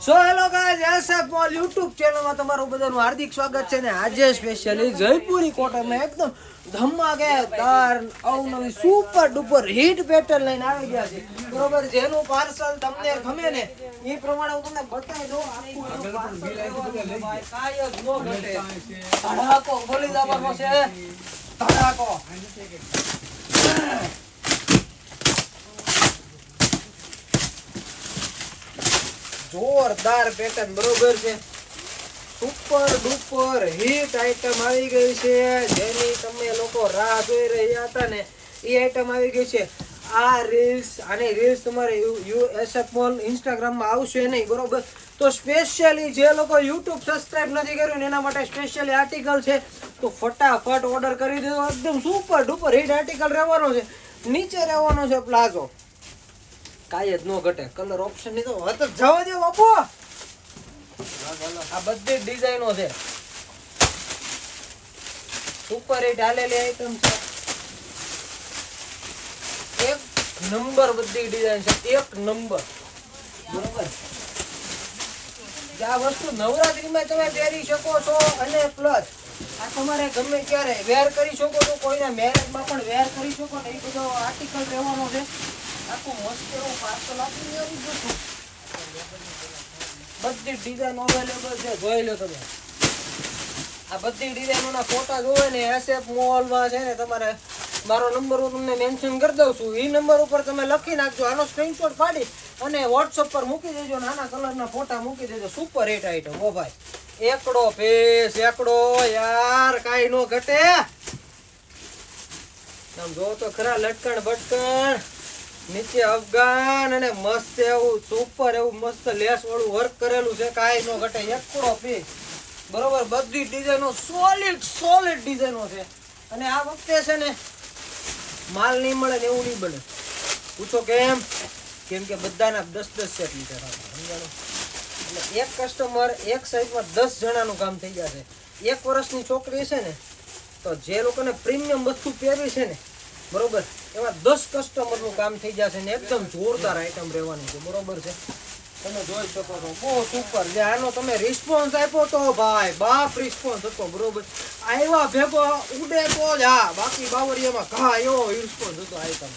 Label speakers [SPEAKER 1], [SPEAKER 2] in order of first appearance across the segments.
[SPEAKER 1] So hello guys, SF mall YouTube ચેનલમાં તમારું બધાનું હાર્દિક સ્વાગત છે ને આજે સ્પેશિયલી જયપુરી કોટનમાં એકદમ ધમાકેદાર અવનવી સુપર ડુપર હિટ પેટર્ન લઈને આવી ગયા છે. બરોબર, જેનું પાર્સલ તમને ગમે ને એ પ્રમાણે હું તમને બતાવી દઉં. કાંઈ જ નો ઘટે, ધડાકો ખોલી દેવાનો છે, ધડાકો. જોરદાર પેટર્ન, બરોબર છે. સુપર ડુપર હિટ આઈટમ આવી ગઈ છે, જેની તમે લોકો રાહ જોઈ રહ્યા હતા ને એ આઈટમ આવી ગઈ છે. આ રીલ્સ આની રીલ્સ તમારે એસએફ મોલ ઇન્સ્ટાગ્રામમાં આવશે નહીં, બરોબર? તો સ્પેશિયલી જે લોકો યુટ્યુબ સબસ્ક્રાઇબ નથી કર્યું ને એના માટે સ્પેશિયલી આર્ટિકલ છે, તો ફટાફટ ઓર્ડર કરી દેજો. એકદમ સુપર ડુપર હિટ આર્ટિકલ રહેવાનો છે. નીચે રહેવાનો છે પ્લાઝો, કાંઈ જ ન ઘટે. કલર ઓપ્શન ની તો વાત જ જવા દે બાપુ. આ બધી ડિઝાઇનો છે, સુપર હિટ હાલેલી આઈટમ છે. એક નંબર બધી ડિઝાઇન છે, એક નંબર, બરોબર. આ વસ્તુ નવરાત્રીમાં તમે પહેરી શકો છો અને પ્લસ આ તમારે ગમે ત્યારે વેર કરી શકો છો, કોઈના મેરેજમાં પણ વેર કરી શકો ને એ બધો આર્ટિકલ રહેવાનો છે. આખું મસ્ત એવું પાર્સલ આપી આવી ગયું છું. બધી ડિઝાઇન અવેલેબલ છે, જોઈ લો તમે. આ બધી ડિઝાઇનોના ફોટા જોવે ને એસએફ મોલમાં છે ને તમારે મારો નંબર હું તમને મેન્શન કરી દઉં છું. એ નંબર ઉપર તમે લખી નાખજો, આનો સ્ક્રીનશોટ પાડી અને વોટ્સઅપ પર મૂકી દેજો. નાના કલરના ફોટા મૂકી દેજો. સુપર હિટ આઈટમ, ઓ ભાઈ. એકડો પીસ, એકડો યાર, કાંઈ નો ઘટે. આમ જો તો ખરા, લટકણ બટકણ, નીચે અફઘાન અને મસ્ત એવું સુપર એવું મસ્ત લેસ વાળું વર્ક કરેલું છે. કાંઈ નો ઘટે, એકડો પીસ, બરોબર. બધી ડિઝાઇનો સોલિડ ડિઝાઇનો છે. અને આ વખતે છે ને માલ નહીં મળે ને એવું નહીં બને. પૂછો કેમ? કેમ કે બધાના 10-10 સેટ લીધા, સમજાણો? એટલે એક કસ્ટમર એક સાઈઝમાં 10 જણાનું કામ થઈ જશે. 1 વર્ષની છોકરી છે ને, તો જે લોકોને પ્રીમિયમ વસ્તુ પહેરવી છે ને, બરોબર, એવા 10 કસ્ટમરનું કામ થઈ જશે ને એકદમ જોરદાર આઈટમ રહેવાની છે, બરોબર છે. તમે જોઈ શકો છો, બહુ સુપર. જે આનો તમે રિસ્પોન્સ આપ્યો તો ભાઈ બાપ રિસ્પોન્સ હતો, બરોબર. આવ્યા ભેગો ઉડે તો જ હા, બાકી બાવરિયામાં ઘા એવો રિસ્પોન્સ હતો આઈટમ.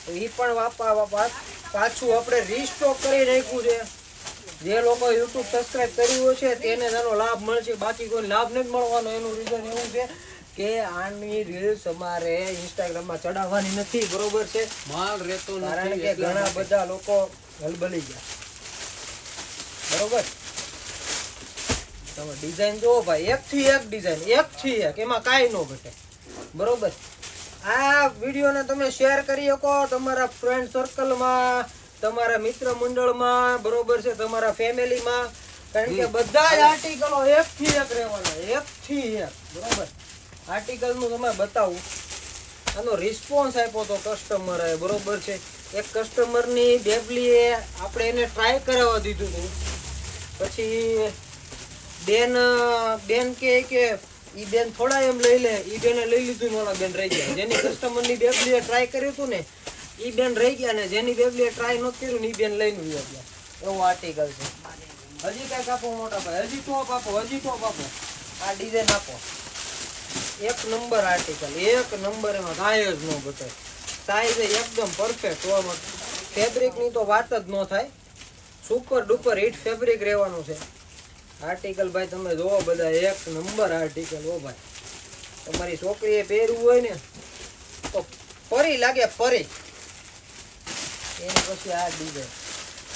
[SPEAKER 1] એ પણ બાપા પાછું આપણે રીસ્ટોક કરી નાખ્યું છે. જે લોકો યુટ્યુબ સબસ્ક્રાઇબ કર્યું છે તેને તેનો લાભ મળશે, બાકી કોઈ લાભ નથી મળવાનો. એનું રીઝન એવું છે કે આની રીલ્સ અમારે ઇન્સ્ટાગ્રામમાં ચડાવવાની નથી, બરોબર છે. માલ રહેતો નથી, કારણ કે ઘણા બધા લોકો હલબલી ગયા, બરોબર. તમે ડિઝાઇન જોવો ભાઈ, એકથી એક ડિઝાઇન, એકથી એક, એમાં કાંઈ ન ઘટે, બરોબર. આ વિડીયોને તમે શેર કરી શકો તમારા ફ્રેન્ડ સર્કલમાં, તમારા મિત્ર મંડળમાં, બરોબર છે, તમારા ફેમિલીમાં. કારણ કે બધા જ આર્ટિકલો એકથી એક રહેવાના, એકથી એક, બરોબર. આર્ટિકલનું તમે બતાવું. આનો રિસ્પોન્સ આપ્યો તો કસ્ટમરે, બરોબર છે. એક કસ્ટમરની બેબલીએ આપણે એને ટ્રાય કરાવવા દીધું હતું. પછી બેન કે ઈ બેન થોડા એમ લઈ લે, ઈ બેને લઈ લીધું ને ઓલા બેન રહી ગયા. જેની કસ્ટમરની બેબલીએ ટ્રાય કર્યું હતું ને ઈ બેન રહી ગયા, ને જેની બેબલીએ ટ્રાય નહોતું કર્યું ને ઈ બેન લઈને ગયા. એવું આર્ટિકલ છે. હજી કાંઈક આપો મોટા ભાઈ, હજી ટોપ આપો, હજી ટોપ આપો. આ ડિઝાઇન આપો. એક નંબર આર્ટિકલ, એક નંબર, એમાં કાંઈ જ ન ઘટે. સાઈઝ એકદમ પરફેક્ટ. ફેબ્રિકની તો વાત જ ન થાય. સુપર ડુપર હિટ ફેબ્રિક રહેવાનું છે આર્ટિકલ. ભાઈ તમે જોવો, બધા એક નંબર આર્ટિકલ. ઓ ભાઈ, તમારી છોકરીએ પહેરવું હોય ને તો પરી લાગે, પરી. એની પછી આ ડિઝાઇન,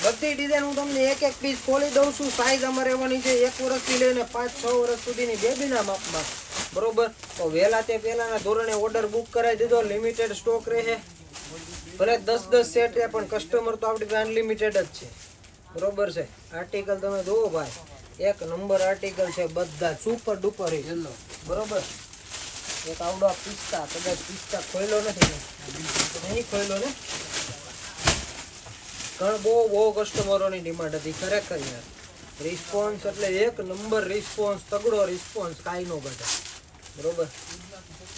[SPEAKER 1] બધી ડિઝાઇન હું તમને એક એક પીસ ખોલી દઉં છું. સાઈઝ અમારે રહેવાની છે 1 વર્ષથી લઈને 5-6 વર્ષ સુધીની બેબીના માપમાં, બરોબર. તો વહેલા તે પહેલાના ધોરણે ઓર્ડર બુક કરાવી દીધો. લિમિટેડ સ્ટોક રહે, ભલે 10-10 સેટ રહે, પણ કસ્ટમર તો આપણી પાસે અનલિમિટેડ જ છે, બરોબર છે. આર્ટિકલ તમે જુઓ ભાઈ, એક નંબર આર્ટિકલ છે. બધા સુપર ડુપર હિટ, બરોબર. એક આવડો પિસ્તા, કદાચ પિસ્તા ખોલ્યો નથી, નહીં ખોલ્યો ને. ઘણા બહુ કસ્ટમરોની ડિમાન્ડ હતી ખરેખર યાર. રિસ્પોન્સ એટલે એક નંબર રિસ્પોન્સ, તગડો રિસ્પોન્સ, કાંઈ નો ઘટે, બરોબર.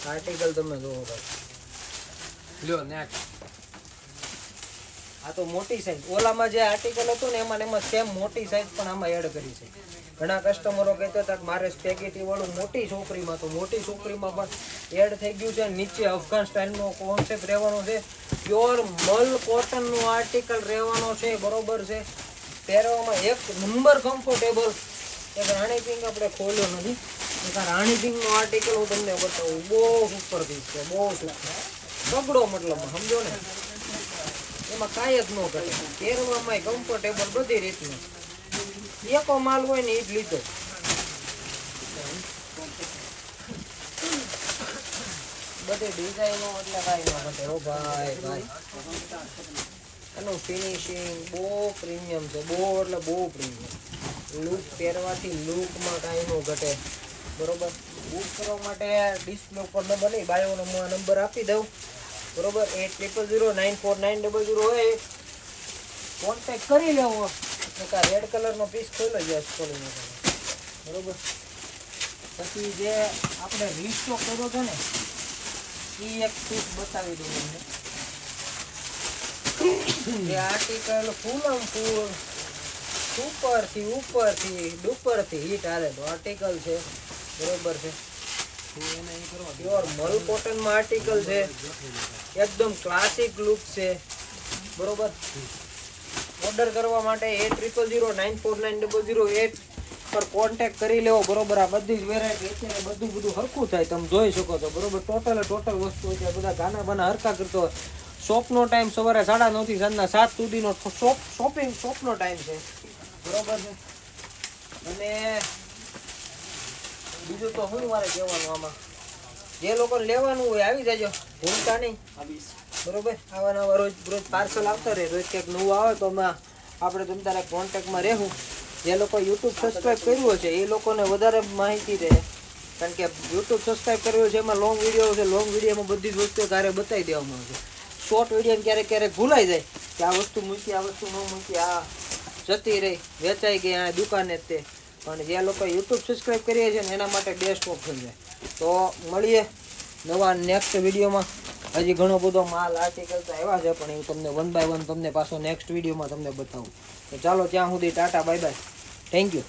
[SPEAKER 1] આર્ટિકલ તમે જોવો ભાઈ. લ્યો નેક્સ્ટ. આ તો મોટી સાઈઝ. ઓલામાં જે આર્ટિકલ હતો ને એમાં ને એમાં સેમ મોટી સાઈઝ પણ આમાં એડ કરી છે. ઘણા કસ્ટમરો કહેતા હતા કે મારે સ્પેગેટી વાળું મોટી છોકરીમાં, તો મોટી છોકરીમાં પણ એડ થઈ ગયું છે. નીચે અફઘાન સ્ટાઇલનો કોન્સેપ્ટ રહેવાનો છે. પ્યોર મલ કોટનનું આર્ટિકલ રહેવાનો છે. બરોબર છે. પહેરવામાં એક નંબર કમ્ફર્ટેબલ. એક રાણી પિંક આપણે ખોલ્યો નથી. એક રાણી પિંકનો આર્ટિકલ હું તમને બતાવું. બહુ સુપર પીસ છે. બહુ સુપર બગડો મતલબમાં સમજો ને. એમાં કાંઈ જ ન કરે. પહેરવામાં કમ્ફર્ટેબલ બધી રીતનું. એકો માલ હોય ને એ જ લીધો. બધી ડિઝાઇનો એટલે કાંઈ ન ઘટે. ઓ ભાઈ ભાઈ, એનું ફિનિશિંગ બહુ પ્રીમિયમ છે. બહુ એટલે બહુ પ્રીમિયમ. લુક પહેરવાથી લુકમાં કાંઈ ન ઘટે. બરોબર. બુક કરવા માટે ડિસ્પ્લે ઉપર નંબર નહીં, બાયોનો હું આ નંબર આપી દઉં. બરોબર. 80094900 હોય કોન્ટેક્ટ કરી લેવો. એક આ રેડ કલરનો પીસ ખોલી જાય ખોલીને. બરોબર. પછી જે આપણે રીસ્ટોક કર્યો છે ને એ એક પીસ બતાવી દઉં તમને. જે આર્ટિકલ ફૂલ સુપરથી ઉપરથી ડુપરથી હીટ આવેલું આર્ટિકલ છે. બરોબર છે. પ્યોર મલ કોટનમાં આર્ટિકલ છે. એકદમ ક્લાસિક લુક છે. બરોબર. ઓર્ડર કરવા માટે 80094900 પર કોન્ટેક્ટ કરી લેવો. બરોબર. આ બધી જ વેરાયટી અત્યારે બધું હરખું થાય તમે જોઈ શકો છો. બરોબર. ટોટલ વસ્તુ અત્યારે બધા ગાના બાના હરખા કરતો હોય. શોપનો ટાઈમ સવારે 9:30 થી સાંજના 7 સુધીનો શોપનો ટાઈમ છે. બરોબર છે. અને બીજું તો શું મારે કહેવાનું આમાં, જે લોકોને લેવાનું હોય આવી જાજો, ભૂલતા નહીં. બરોબર. આવા નવા રોજ પાર્સલ આવતા રહે. રોજ ક્યાંક નવું આવે તો આપણે તમે તારે કોન્ટેક્ટમાં રહેવું. જે લોકો યુટ્યુબ સબસ્ક્રાઈબ કર્યું છે એ લોકોને વધારે માહિતી રહે, કારણ કે યુટ્યુબ સબસ્ક્રાઈબ કર્યું છે એમાં લોંગ વિડીયો છે. લોંગ વિડીયોમાં બધી જ વસ્તુઓ તારે બતાવી દેવામાં આવે છે. શોર્ટ વિડીયો ક્યારેક ભૂલાઈ જાય કે આ વસ્તુ મૂકી, આ વસ્તુ ન મૂકી, આ જતી રહી, વેચાઈ ગઈ આ દુકાને જ તે. પણ જે લોકો યુટ્યુબ સબસ્ક્રાઈબ કરીએ છીએ ને એના માટે બેસ્ટ ઓપ્શન છે. તો મળીએ નવા નેક્સ્ટ વિડીયોમાં. હજી ઘણો બધો માલ આર્ટિકલ તો આવ્યા છે પણ એ તમને 1 by 1 તમને પાછો નેક્સ્ટ વિડીયોમાં તમને બતાવું. તો ચાલો ત્યાં સુધી Tata bye bye. Thank you.